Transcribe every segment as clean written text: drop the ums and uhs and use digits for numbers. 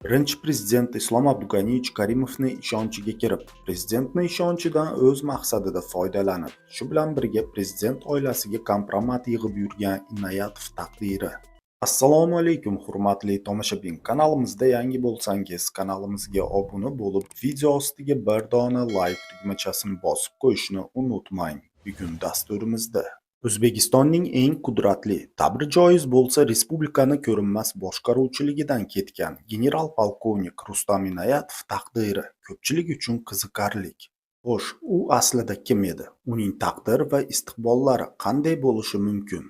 Birinchi Prezident Islom Abdug'aniyevich Karimovning ishonchiga kirib, prezidentning ishonchidan o'z maqsadida foydalanib, shu bilan birga prezident oilasiga kompromat yig'ib yurgan Inoyatov taqdiri. Assalomu alaykum hurmatli tomoshabin. Kanalimizda yangi bo'lsangiz, kanalimizga obuna bo'lib, video ostiga bir dona like tugmachasini bosib qo'yishni unutmang. Bugun dasturimizda O'zbekistonning eng qudratli, ta'biri joiz bo'lsa respublikani ko'rinmas boshqaruvchiligidan ketgan general-polkovnik Rustam Inoyatov taqdiri ko'pchilik uchun qiziqarli. Xo'sh, u aslida kim edi? Uning taqdiri va istiqbollari qanday bo'lishi mumkin?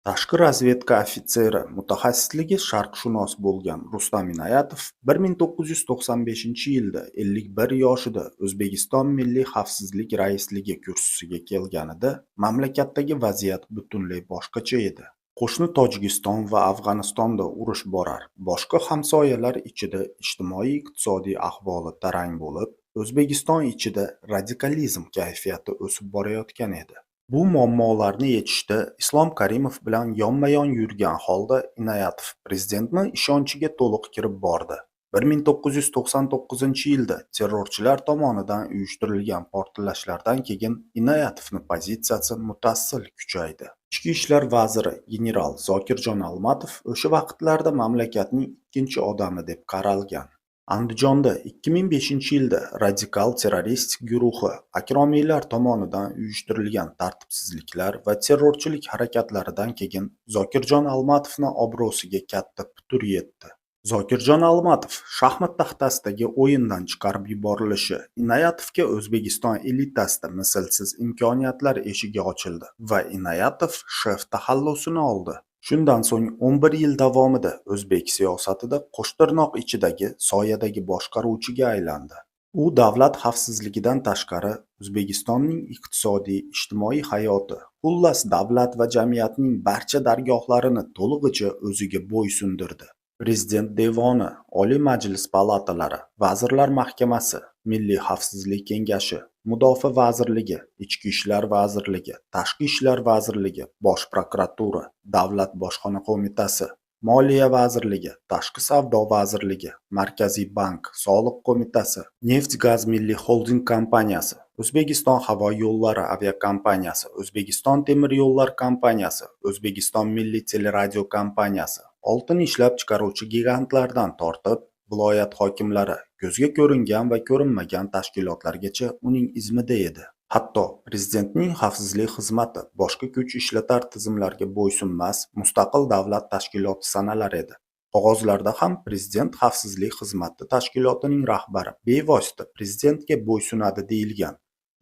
Tashqi razvedka ofitseri, mutaxassisligi sharqshunos bo'lgan Rustam Inoyatov 1995-yilda 51 yoshida O'zbekiston Milliy xavfsizlik raisligi kursisiga kelganida mamlakatdagi vaziyat butunlay boshqacha edi. Qo'shni Tojikiston va Afg'onistonda urush borar, boshqa hamsoyalar ichida ijtimoiy-iqtisodiy ahvoli tarang bo'lib, O'zbekiston ichida radikalizm kayfiyati o'sib borayotgan edi. Bu muammolarni yechishda Islom Karimov bilan yonma-yon yurgan holda Inoyatov prezidentning ishonchiga to'liq kirib bordi. 1999-yilda terrorchilar tomonidan uyushtirilgan portlashlardan keyin Inoyatovning pozitsiyasi muttasil kuchaydi. Ichki ishlar vaziri general Zokirjon Almatov o'sha vaqtlarda mamlakatning ikkinchi odami deb qaralgan. Andijonda 2005-yilda radikal terroristik guruhi akromiylar tomonidan uyushtirilgan tartibsizliklar va terrorchilik harakatlaridan keyin Zokirjon Almatovning obro'siga katta putur yetdi. Zokirjon Almatov shaxmat taxtasidagi o'yindan chiqarib yuborilishi Inoyatovga O'zbekiston elitasida mislsiz imkoniyatlar eshigi ochildi va Inoyatov shef taxallusini oldi. Shundan so'ng 11 yil davomida o'zbek siyosatida qo'shtirnoq ichidagi soyadagi boshqaruvchiga aylandi. U davlat xavfsizligidan tashqari O'zbekistonning iqtisodiy, ijtimoiy hayoti, xullas davlat va jamiyatning barcha dargohlarini to'lig'icha o'ziga bo'ysundirdi. Prezident devoni, Oliy Majlis palatalari, Vazirlar Mahkamasi, Milliy xavfsizlik kengashi, Mudofaa vazirligi, Ichki ishlar vazirligi, Tashqi ishlar vazirligi, Bosh prokuratura, Davlat bojxona qo'mitasi, Moliya vazirligi, Tashqi savdo vazirligi, Markaziy bank, Soliq qo'mitasi, Neft-gaz milliy xolding kompaniyasi, O'zbekiston havo yo'llari aviakompaniyasi, O'zbekiston temir yo'llar kompaniyasi, O'zbekiston milliy teleradio kompaniyasi, oltin ishlab chiqaruvchi gigantlardan tortib, viloyat hokimlari, ko'zga ko'ringan va ko'rinmagan tashkilotlargacha uning izmida edi. Hatto prezidentning xavfsizlik xizmati boshqa kuch ishlatar tizimlarga bo'ysunmas mustaqil davlat tashkiloti sanalar edi. Qog'ozlarda ham prezident xavfsizlik xizmati tashkilotining rahbari bevosita prezidentga bo'ysunadi deyilgan.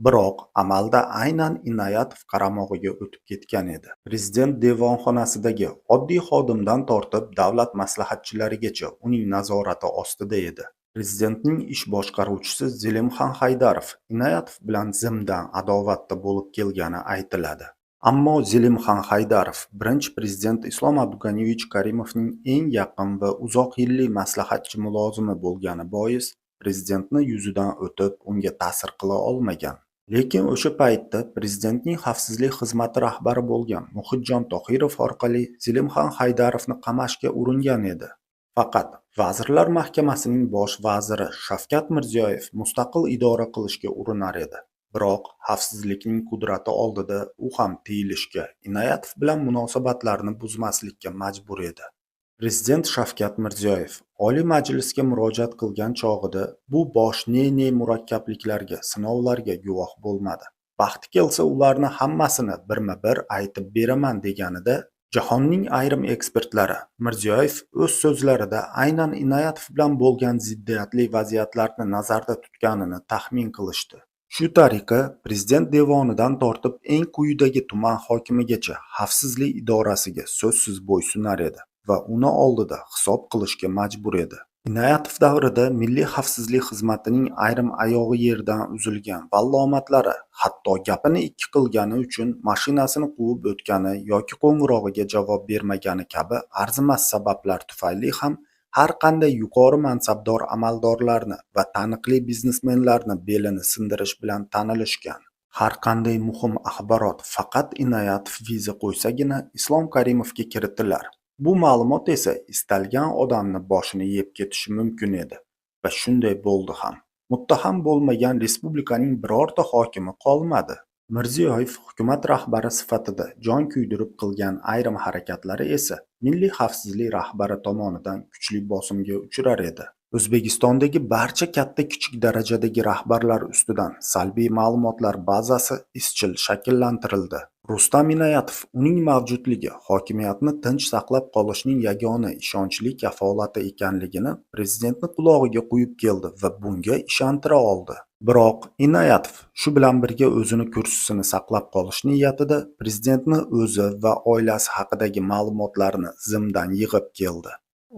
Biroq amalda aynan Inoyatov qaramog'iga o'tib ketgan edi. Prezident devonxonasidagi oddiy xodimdan tortib davlat maslahatchilarigacha uning nazorati ostida edi. Prezidentning ish boshqaruvchisi Zelimxon Haydarov Inoyatov bilan zimdan adovatda bo'lib kelgani aytiladi. Ammo Zelimxon Haydarov birinchi prezident Islom Abdug'aniyevich Karimovning eng yaqin va uzoq yillik maslahatchi mulozimi bo'lgani bois prezidentni yuzidan o'tib unga ta'sir qila olmagan. Lekin o'sha paytda prezidentning xavfsizlik xizmati rahbari bo'lgan Muhitjon Tohirov orqali Zelimxon Haydarovni qamashga uringan edi. Faqat Vazirlar Mahkamasining bosh vaziri Shavkat Mirziyoyev mustaqil idora qilishga urinar edi. Biroq xavfsizlikning qudrati oldida u ham tiyilishga, Inoyatov bilan munosabatlarni buzmaslikka majbur edi. Prezident Shavkat Mirziyoyev Oliy Majlisga murojaat qilgan chog'ida bu bosh ne murakkabliklarga, sinovlarga guvoh bo'lmadi. Vaqti kelsa ularni hammasini birma-bir aytib beraman deganida jahonning ayrim ekspertlari Mirziyoyev o'z so'zlarida aynan Inoyatov bilan bo'lgan ziddiyatli vaziyatlarni nazarda tutganini taxmin qilishdi. Shu tariqa prezident devonidan tortib eng quyidagi tuman hokimigacha xavfsizlik idorasiga so'zsiz bo'ysunar edi va uni oldida hisob qilishga majbur edi. Inoyatov davrida Milliy xavfsizlik xizmatining ayrim oyog'i yerdan uzilgan vallomatlari, hatto gapini ikki qilgani uchun mashinasini quvib o'tgani yoki qo'ng'irog'iga javob bermagani kabi arzimas sabablar tufayli ham har qanday yuqori mansabdor amaldorlarni va taniqli biznesmenlarni belini sindirish bilan tanilishgan. Har qanday muhim axborot faqat Inoyatov viza qo'ysagina Islom Karimovga kiritilar. Bu ma'lumot esa istalgan odamni boshini yeb ketishi mumkin edi va shunday bo'ldi ham. Muttaham bo'lmagan respublikaning birorta hokimi qolmadi. Mirziyoyev hukumat rahbari sifatida jon kuydirib qilgan ayrim harakatlari esa milliy xavfsizlik rahbari tomonidan kuchli bosimga uchrar edi. O'zbekistondagi barcha katta-kichik darajadagi rahbarlar ustidan salbiy ma'lumotlar bazasi izchil shakllantirildi. Rustam Inoyatov uning mavjudligi hokimiyatni tinch saqlab qolishning yagona ishonchli kafolati ekanligini prezidentni qulog'iga quyib keldi va bunga ishontira oldi. Biroq Inoyatov shu bilan birga o'zini kursisini saqlab qolish niyatida prezidentni o'zi va oilasi haqidagi ma'lumotlarni zimdan yig'ib keldi.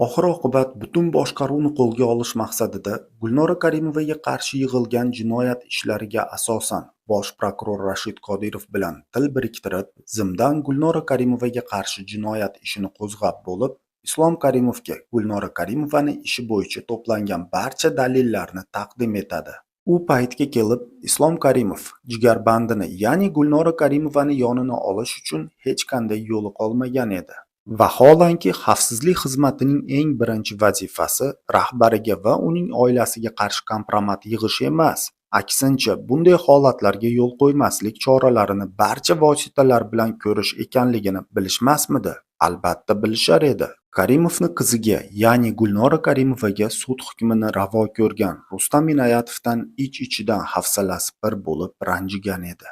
Oxir-oqibat butun boshqaruvni qo'lga olish maqsadida Gulnora Karimovaga qarshi yig'ilgan jinoyat ishlariga asosan bosh prokuror Rashid Qodirov bilan til biriktirib, zimdan Gulnora Karimovaga qarshi jinoyat ishini qo'zg'ab bo'lib, Islom Karimovga Gulnora Karimovani ishi bo'yicha to'plangan barcha dalillarni taqdim etadi. U paytga kelib Islom Karimov jigarbandini, ya'ni Gulnora Karimovani yonini olish uchun hech qanday yo'li qolmagan edi. Vaholanki xavfsizlik xizmatining eng birinchi vazifasi rahbariga va uning oilasiga qarshi kompromat yig'ish emas, aksincha bunday holatlarga yo'l qo'ymaslik choralarini barcha vositalar bilan ko'rish ekanligini bilishmasmidi? Albatta bilishar edi. Karimovni qiziga, ya'ni Gulnora Karimovaga sud hukmini ravo ko'rgan Rustam Inoyatovdan ich-ichidan hafsalasi pir bo'lib ranjigan edi.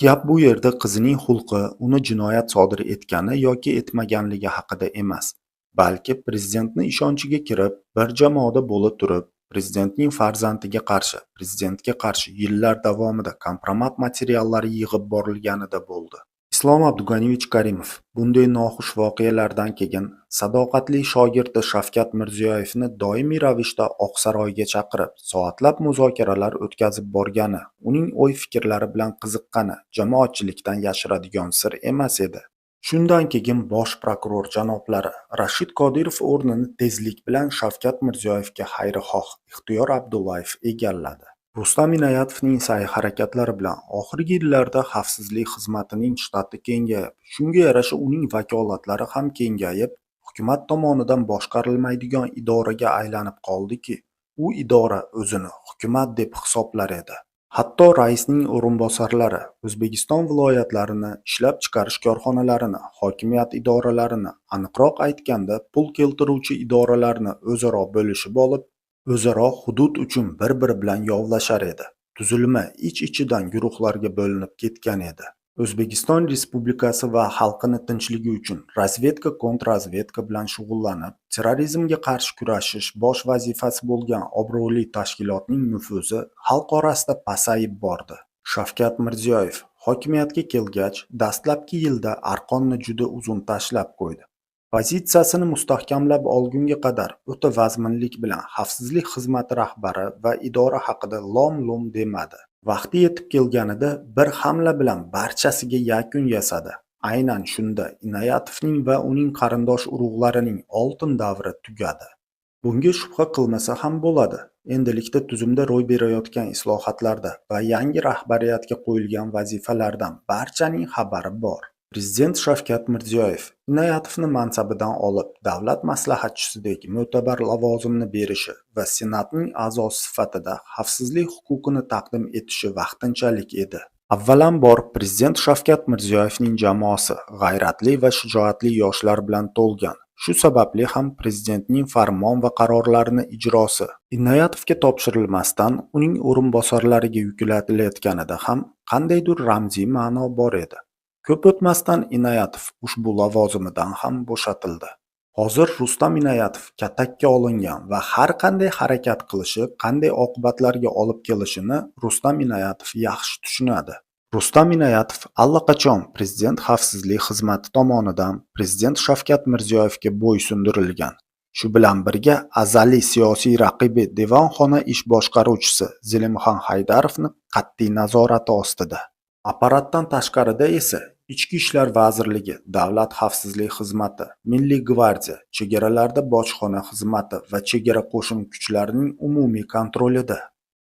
Gap bu yerda qizining xulqi, uni jinoyat sodir etgani yoki etmaganligi haqida emas, balki prezidentning ishonchiga kirib, bir jamoada bo'la turib, prezidentning farzandiga qarshi, prezidentga qarshi yillar davomida kompromat materiallari yig'ib borilganida bo'ldi. Islom Abdug'aniyevich Karimov bunday noxush voqealardan keyin sadoqatli shogirdi Shavkat Mirziyoyevni doimiy ravishda Oqsaroyga chaqirib, soatlab muzokaralar o'tkazib borgani, uning o'y-fikrlari bilan qiziqqani jamoatchilikdan yashiradigan sir emas edi. Shundan keyin bosh prokuror janoblari Rashid Qodirov o'rnini tezlik bilan Shavkat Mirziyoyevga xayrixoh Ixtiyor Abdullayev egalladi. Rustam Inoyatovning sa'y-harakatlari bilan oxirgi yillarda xavfsizlik xizmatining shtati kengayib, shunga yarasha uning vakolatlari ham kengayib, hukumat tomonidan boshqarilmaydigan idoraga aylanib qoldiki, u idora o'zini hukumat deb hisoblar edi. Hatto raisning o'rinbosarlari O'zbekiston viloyatlarini, ishlab chiqarish korxonalarini, hokimiyat idoralarini, aniqroq aytganda pul keltiruvchi idoralarni o'zaro bo'lishib olib, o'zaro hudud uchun bir-biri bilan yovlashar edi. Tuzilma ich-ichidan guruhlarga bo'linib ketgan edi. O'zbekiston Respublikasi va xalqini tinchligi uchun razvedka, kontrrazvedka bilan shug'ullanib, terrorizmga qarshi kurashish bosh vazifasi bo'lgan obro'li tashkilotning nufuzi xalq orasida pasayib bordi. Shavkat Mirziyoyev hokimiyatga kelgach, dastlabki yilda arqonni juda uzun tashlab qo'ydi. Pozitsiyasini mustahkamlab olgunga qadar o'ta vazminlik bilan xavfsizlik xizmati rahbari va idora haqida lom-lom demadi. Vaqti yetib kelganida bir hamla bilan barchasiga yakun yasadi. Aynan shunda Inoyatovning va uning qarindosh urug'larining oltin davri tugadi. Bunga shubha qilmasa ham bo'ladi. Endilikda tuzumda ro'y berayotgan islohotlarda va yangi rahbariyatga qo'yilgan vazifalardan barchaning xabari bor. Prezident Shavkat Mirziyoyev Inoyatovni mansabidan olib, davlat maslahatchisidek mo'tabar lavozimni berishi va Senatning a'zosi sifatida xavfsizlik huquqini taqdim etishi vaqtinchalik edi. Avvalambor Prezident Shavkat Mirziyoyevning jamoasi g'ayratli va shijoatli yoshlar bilan to'lgan. Shu sababli ham prezidentning farmon va qarorlarini ijrosi Inoyatovga topshirilmasdan uning o'rinbosarlariga yuklatilayotganida ham qandaydir ramziy ma'no bor edi. Ko'p o'tmasdan Inoyatov ushbu lavozimidan ham bo'shatildi. Hozir Rustam Inoyatov katakka olingan va har qanday harakat qilishi qanday oqibatlarga olib kelishini Rustam Inoyatov yaxshi tushunadi. Rustam Inoyatov allaqachon Prezident xavfsizlik xizmati tomonidan Prezident Shavkat Mirziyoyevga bo'ysundirilgan. Shu bilan birga azaliy siyosiy raqibi devonxona ish boshqaruvchisi Zelimxon Haydarovni qat'iy nazorati ostida. Apparatdan tashqarida esa Ichki ishlar vazirligi, Davlat xavfsizlik xizmati, Milliy gvardiya, chegaralarda bojxona xizmati va chegara qo'shin kuchlarining umumiy kontrolida.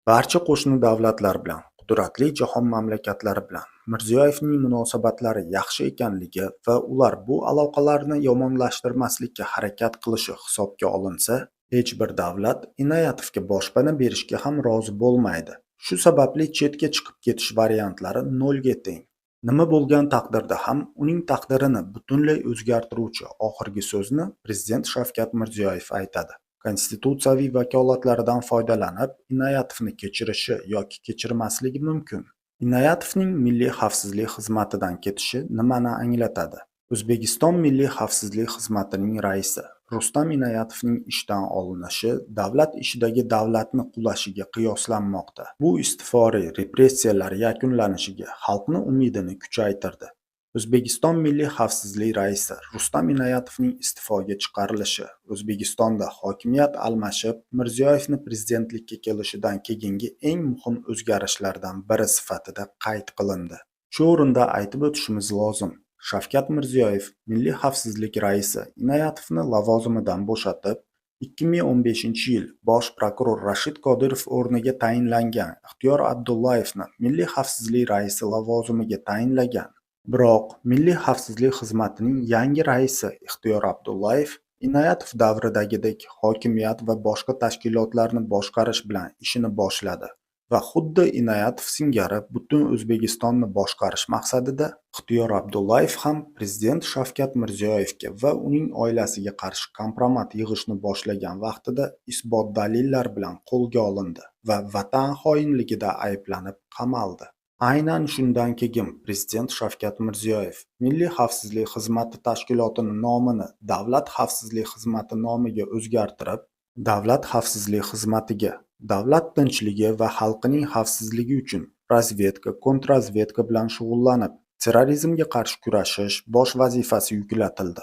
Barcha qo'shni davlatlar bilan qudratli jahon mamlakatlari bilan Mirziyoyevning munosabatlari yaxshi ekanligi va ular bu aloqalarni yomonlashtirmaslikka harakat qilishi hisobga olinsa, hech bir davlat Inoyatovga boshpana berishga ham rozi bo'lmaydi. Shu sababli chetga chiqib ketish variantlari nolga teng. Nima bo'lgan taqdirda ham uning taqdirini butunlay o'zgartiruvchi oxirgi so'zni Prezident Shavkat Mirziyoyev aytadi. Konstitutsiyaviy vakolatlaridan foydalanib, Inoyatovni kechirishi yoki kechirmasligi mumkin. Inoyatovning Milliy xavfsizlik xizmatidan ketishi nimani anglatadi? O'zbekiston Milliy xavfsizlik xizmatining raisi Rustam Inoyatovning ishdan olinishi davlat ishidagi davlatni qulashiga qiyoslanmoqda. Bu istifori repressiyalar yakunlanishiga xalqning umidini kuchaytirdi. O'zbekiston Milliy xavfsizlik raisi Rustam Inoyatovning iste'foga chiqarilishi O'zbekistonda hokimiyat almashib, Mirziyoyevni prezidentlikka kelishidan keyingi eng muhim o'zgarishlardan biri sifatida qayd qilindi. Shu o'rinda aytib o'tishimiz lozim. Shavkat Mirziyoyev Milliy xavfsizlik raisi Inoyatovni lavozimidan bo'shatib, 2015-yil bosh prokuror Rashid Qodirov o'rniga tayinlangan Ixtiyor Abdullayevni Milliy xavfsizlik raisi lavozimiga tayinlagan. Biroq Milliy xavfsizlik xizmatining yangi raisi Ixtiyor Abdullayev Inoyatov davridagidek hokimiyat va boshqa tashkilotlarni boshqarish bilan ishini boshladi va xuddi Inoyatov singari butun O'zbekistonni boshqarish maqsadida Ixtiyor Abdullayev ham Prezident Shavkat Mirziyoyevga va uning oilasiga qarshi kompromat yig'ishni boshlagan vaqtida isbot dalillar bilan qo'lga olindi va vatan xoinligida ayblanib qamaldi. Aynan shundan keyin Prezident Shavkat Mirziyoyev Milliy xavfsizlik xizmati tashkilotining nomini Davlat xavfsizlik xizmati nomiga o'zgartirib, Davlat xavfsizlik xizmatiga davlat tinchligi va xalqining xavfsizligi uchun razvedka, kontrrazvedka bilan shug'ullanib, terrorizmga qarshi kurashish bosh vazifasi yuklatildi.